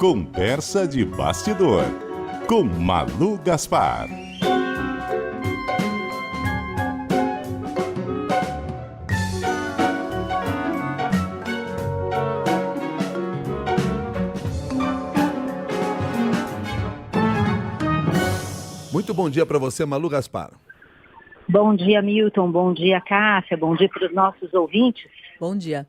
Conversa de bastidor, com Malu Gaspar. Muito bom dia para você, Malu Gaspar. Bom dia, Milton. Bom dia, Cássia. Bom dia para os nossos ouvintes. Bom dia.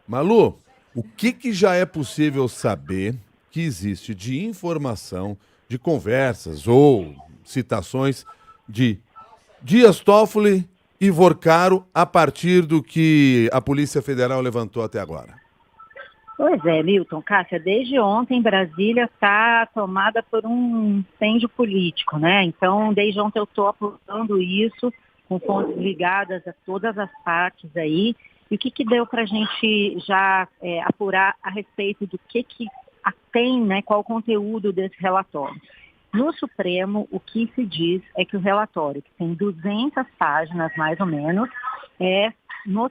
Malu, o que já é possível saber que existe de informação, de conversas ou citações de Dias Toffoli e Vorcaro a partir do que a Polícia Federal levantou até agora? Pois é, Milton, Cássia, desde ontem Brasília está tomada por um incêndio político, né? Então, desde ontem eu estou apurando isso, com fontes ligadas a todas as partes aí. E o que deu para a gente já apurar a respeito do que tem, né? Qual o conteúdo desse relatório? No Supremo, o que se diz é que o relatório, que tem 200 páginas mais ou menos, é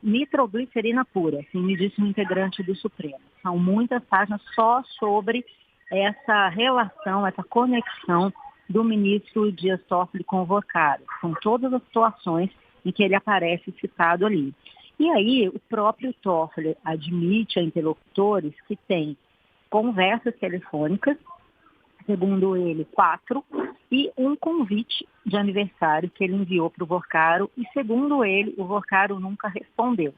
nitroglicerina pura, assim me disse um integrante do Supremo. São muitas páginas só sobre essa relação, essa conexão do ministro Dias Toffoli com o Vorcaro. São todas as situações em que ele aparece citado ali. E aí o próprio Toffoli admite a interlocutores que tem conversas telefônicas, segundo ele, 4, e um convite de aniversário que ele enviou para o Vorcaro, e segundo ele, o Vorcaro nunca respondeu.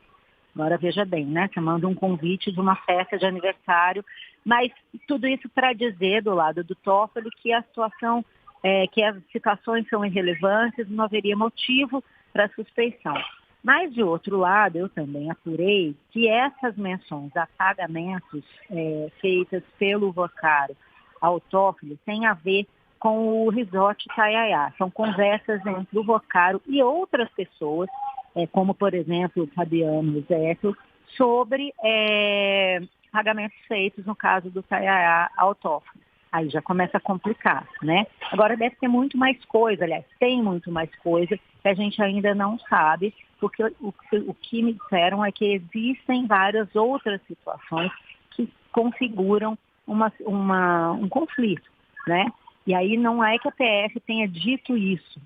Agora veja bem, né? Você manda um convite de uma festa de aniversário, mas tudo isso para dizer do lado do Toffoli que a situação, que as citações são irrelevantes, não haveria motivo para suspeição. Mas, de outro lado, eu também apurei que essas menções a pagamentos feitas pelo Vorcaro ao Toffoli tem a ver com o Resort Itaiaia. São conversas entre o Vorcaro e outras pessoas, como, por exemplo, o Fabiano Zéfiro, sobre pagamentos feitos, no caso do Itaiaia, ao Toffoli. Aí já começa a complicar, né? Agora deve ter muito mais coisa, aliás, tem muito mais coisa que a gente ainda não sabe, porque o que me disseram é que existem várias outras situações que configuram um conflito, né? E aí não é que a PF tenha dito isso.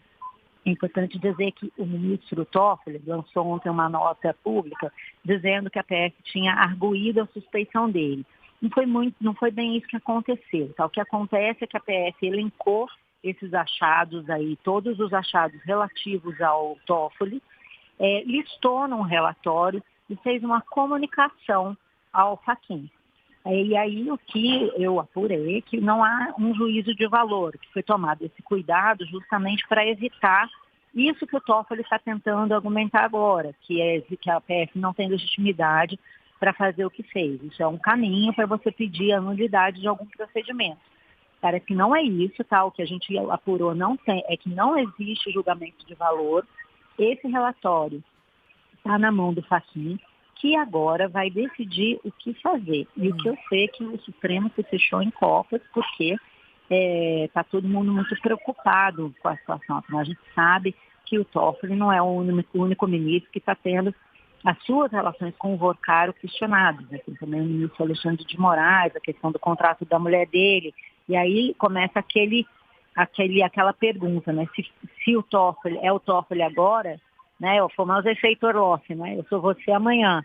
É importante dizer que o ministro Toffoli lançou ontem uma nota pública dizendo que a PF tinha arguído a suspeição dele. Não foi bem isso que aconteceu. Tá? O que acontece é que a PF elencou esses achados aí, todos os achados relativos ao Toffoli, listou num relatório e fez uma comunicação ao Fachin. E aí o que eu apurei é que não há um juízo de valor, que foi tomado esse cuidado justamente para evitar isso que o Toffoli está tentando argumentar agora, que a PF não tem legitimidade para fazer o que fez. Isso é um caminho para você pedir a nulidade de algum procedimento. Parece que não é isso, tá? O que a gente apurou é que não existe julgamento de valor. Esse relatório está na mão do Fachin, que agora vai decidir o que fazer. E o que eu sei é que o Supremo se fechou em copas, porque está todo mundo muito preocupado com a situação. Afinal, a gente sabe que o Toffoli não é o único ministro que está tendo as suas relações com o Vorcaro questionadas. Né? Tem também o ministro Alexandre de Moraes, a questão do contrato da mulher dele. E aí começa aquela pergunta, né? Se o Toffoli é o Toffoli agora, né? O famoso efeito Orloff, né? Eu sou você amanhã.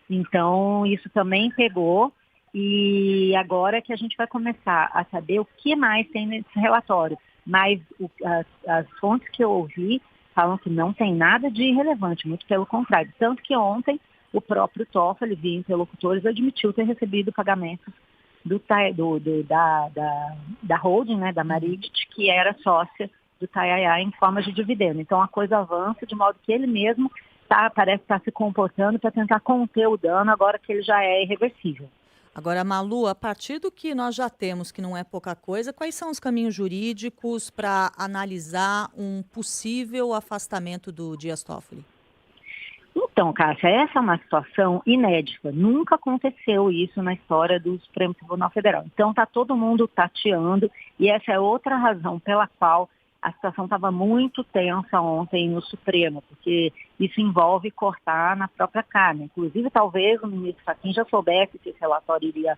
Então, isso também pegou, e agora é que a gente vai começar a saber o que mais tem nesse relatório. Mas as fontes que eu ouvi falam que não tem nada de irrelevante, muito pelo contrário. Tanto que ontem o próprio Toffoli, via interlocutores, admitiu ter recebido pagamentos da holding, né, da Marigit, que era sócia do Itaiaia em forma de dividendo. Então a coisa avança de modo que ele mesmo parece estar se comportando para tentar conter o dano agora que ele já é irreversível. Agora, Malu, a partir do que nós já temos, que não é pouca coisa, quais são os caminhos jurídicos para analisar um possível afastamento do Dias Toffoli? Então, Cássia, essa é uma situação inédita. Nunca aconteceu isso na história do Supremo Tribunal Federal. Então, está todo mundo tateando, e essa é outra razão pela qual a situação estava muito tensa ontem no Supremo, porque isso envolve cortar na própria carne. Inclusive, talvez o ministro Fachin já soubesse que esse relatório iria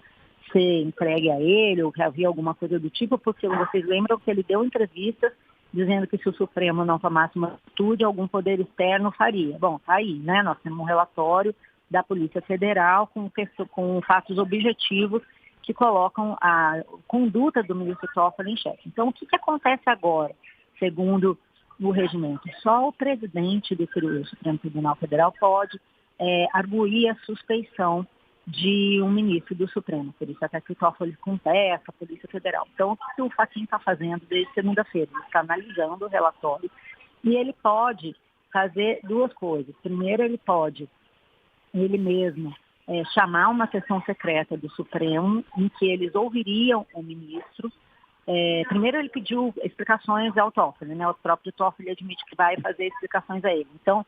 ser entregue a ele, ou que havia alguma coisa do tipo, porque vocês lembram que ele deu entrevistas dizendo que se o Supremo não tomasse uma atitude, algum poder externo faria. Bom, tá aí, né? Nós temos um relatório da Polícia Federal com fatos objetivos que colocam a conduta do ministro Toffoli em xeque. Então, o que acontece agora, segundo o regimento? Só o presidente do Supremo Tribunal Federal pode arguir a suspeição de um ministro do Supremo. Por isso até que o Toffoli contesta a Polícia Federal. Então, o que o Fachin está fazendo desde segunda-feira? Ele está analisando o relatório e ele pode fazer duas coisas. Primeiro, ele pode, ele mesmo, chamar uma sessão secreta do Supremo em que eles ouviriam o ministro. Primeiro, ele pediu explicações ao Toffoli, né? O próprio Toffoli admite que vai fazer explicações a ele. Então,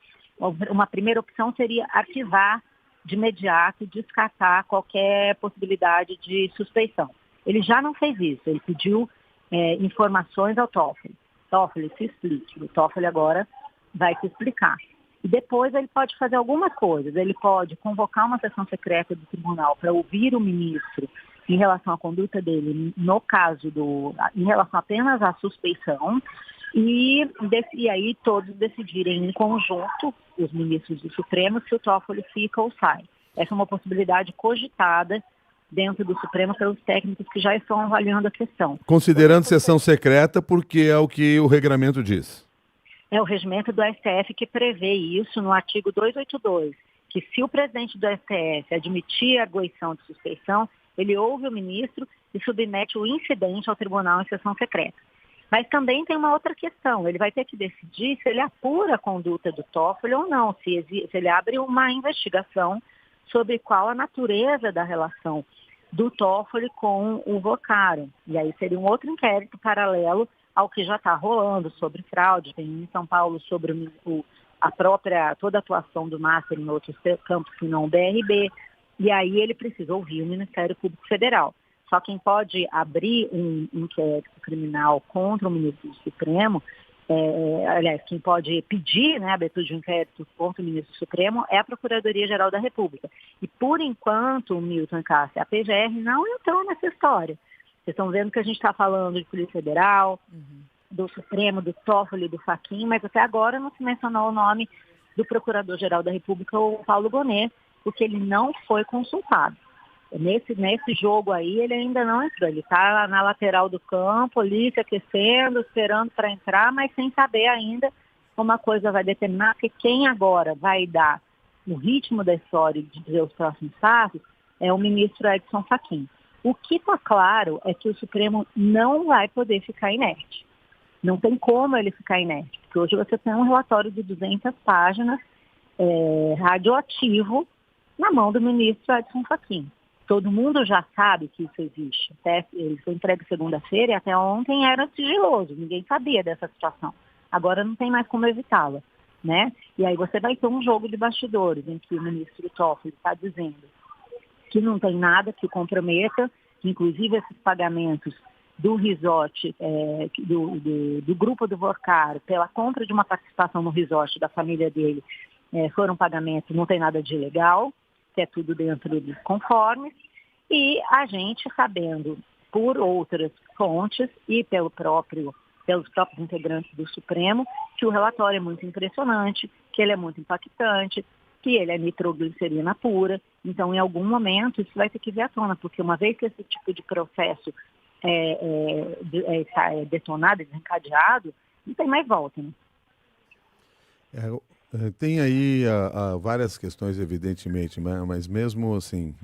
uma primeira opção seria arquivar de imediato, descartar qualquer possibilidade de suspeição. Ele já não fez isso, ele pediu informações ao Toffoli. Toffoli, se explique. O Toffoli agora vai se explicar. E depois ele pode fazer algumas coisas. Ele pode convocar uma sessão secreta do tribunal para ouvir o ministro em relação à conduta dele, no caso em relação apenas à suspeição, e aí todos decidirem em conjunto, os ministros do Supremo, se o Toffoli fica ou sai. Essa é uma possibilidade cogitada dentro do Supremo pelos técnicos que já estão avaliando a questão. Considerando sessão secreta, porque é o que o regramento diz. É o regimento do STF que prevê isso no artigo 282, que se o presidente do STF admitir a arguição de suspeição, ele ouve o ministro e submete o incidente ao tribunal em sessão secreta. Mas também tem uma outra questão, ele vai ter que decidir se ele apura a conduta do Toffoli ou não, se ele abre uma investigação sobre qual a natureza da relação do Toffoli com o Vocaro. E aí seria um outro inquérito paralelo ao que já está rolando sobre fraude, tem em São Paulo sobre toda a atuação do Master em outros campos que não o BRB, e aí ele precisa ouvir o Ministério Público Federal. Só quem pode abrir um inquérito criminal contra o ministro do Supremo, aliás, quem pode pedir, né, a abertura de um inquérito contra o ministro do Supremo é a Procuradoria-Geral da República. E, por enquanto, Milton e Cássia, a PGR não entrou nessa história. Vocês estão vendo que a gente está falando de Polícia Federal, do Supremo, do Toffoli, do Fachin, mas até agora não se mencionou o nome do Procurador-Geral da República, o Paulo Gonet, porque ele não foi consultado. Nesse jogo aí, ele ainda não entrou. Ele está na lateral do campo, ali se aquecendo, esperando para entrar, mas sem saber ainda como a coisa vai determinar, porque quem agora vai dar o ritmo da história de dizer os próximos passos é o ministro Edson Fachin. O que está claro é que o Supremo não vai poder ficar inerte. Não tem como ele ficar inerte, porque hoje você tem um relatório de 200 páginas radioativo na mão do ministro Edson Fachin. Todo mundo já sabe que isso existe. Ele foi entregue segunda-feira e até ontem era sigiloso, ninguém sabia dessa situação. Agora não tem mais como evitá-la, né? E aí você vai ter um jogo de bastidores em que o ministro Toffoli está dizendo que não tem nada que comprometa, que inclusive esses pagamentos do resort, do grupo do Vocaro, pela compra de uma participação no resort da família dele, foram pagamentos, não tem nada de ilegal, que é tudo dentro dos conformes, e a gente sabendo por outras fontes e pelos próprios integrantes do Supremo que o relatório é muito impressionante, que ele é muito impactante, que ele é nitroglicerina pura. Então, em algum momento, isso vai ter que vir à tona, porque uma vez que esse tipo de processo está detonado, desencadeado, não tem mais volta, né? Tem aí várias questões, evidentemente, mas mesmo assim,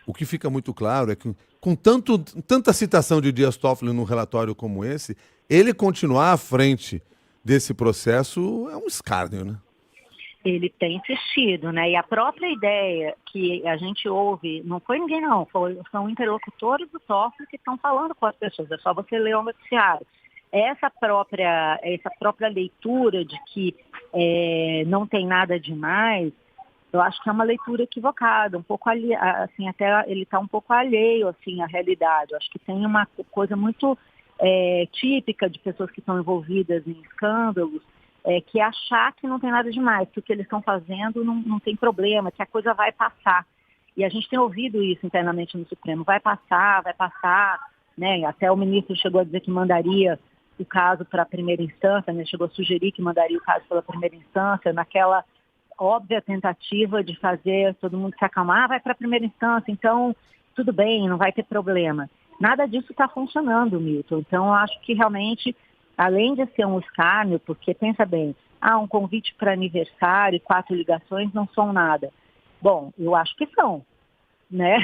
o que fica muito claro é que, com tanta citação de Dias Toffoli num relatório como esse, ele continuar à frente desse processo é um escárnio, né? Ele tem insistido, né? E a própria ideia que a gente ouve, não foi ninguém não, são interlocutores do Toffoli que estão falando com as pessoas, é só você ler o noticiário. Essa própria leitura de que não tem nada demais, eu acho que é uma leitura equivocada, um pouco assim, até ele está um pouco alheio assim, à realidade. Eu acho que tem uma coisa muito típica de pessoas que estão envolvidas em escândalos, que é achar que não tem nada demais, que o que eles estão fazendo não tem problema, que a coisa vai passar. E a gente tem ouvido isso internamente no Supremo. Vai passar, né? Até o ministro chegou a dizer que mandaria o caso para a primeira instância, né? Chegou a sugerir que mandaria o caso pela primeira instância, naquela óbvia tentativa de fazer todo mundo se acalmar, vai para a primeira instância, então tudo bem, não vai ter problema. Nada disso está funcionando, Milton. Então, eu acho que realmente, além de ser um escárnio, porque pensa bem, um convite para aniversário, 4 ligações não são nada. Bom, eu acho que são, né?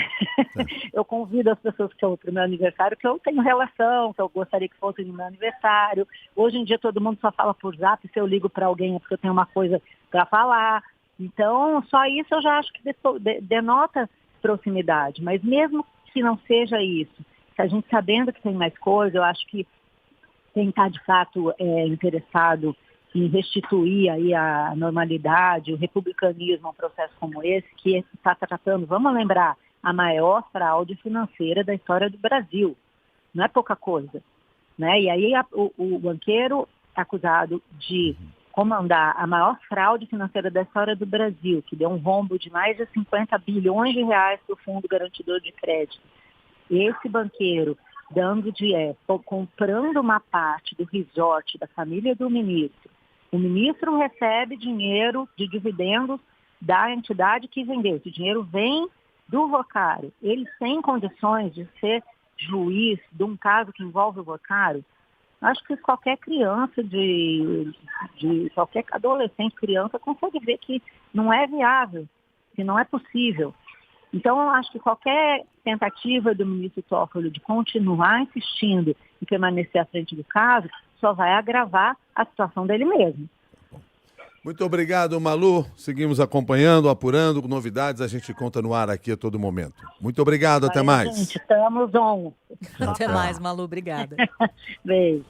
Eu convido as pessoas que eu para o meu aniversário, que eu tenho relação, que eu gostaria que fosse no meu aniversário. Hoje em dia todo mundo só fala por zap, se eu ligo para alguém é porque eu tenho uma coisa para falar. Então, só isso eu já acho que denota proximidade. Mas mesmo que não seja isso, se a gente sabendo que tem mais coisa, eu acho que quem está de fato interessado em restituir aí a normalidade, o republicanismo a um processo como esse, que está tratando, vamos lembrar, a maior fraude financeira da história do Brasil. Não é pouca coisa, né? E aí o banqueiro acusado de comandar a maior fraude financeira da história do Brasil, que deu um rombo de mais de 50 bilhões de reais para o Fundo Garantidor de Crédito. Esse banqueiro comprando uma parte do resort da família do ministro. O ministro recebe dinheiro de dividendos da entidade que vendeu. Esse dinheiro vem do Vocário. Ele tem condições de ser juiz de um caso que envolve o Vocário? Acho que qualquer criança, qualquer adolescente, criança, consegue ver que não é viável, que não é possível. Então, eu acho que qualquer tentativa do ministro Toffoli de continuar insistindo em permanecer à frente do caso só vai agravar a situação dele mesmo. Muito obrigado, Malu. Seguimos acompanhando, apurando novidades. A gente conta no ar aqui a todo momento. Muito obrigado, até mais. Gente, estamos on. Até mais, Malu. Obrigada. Beijo.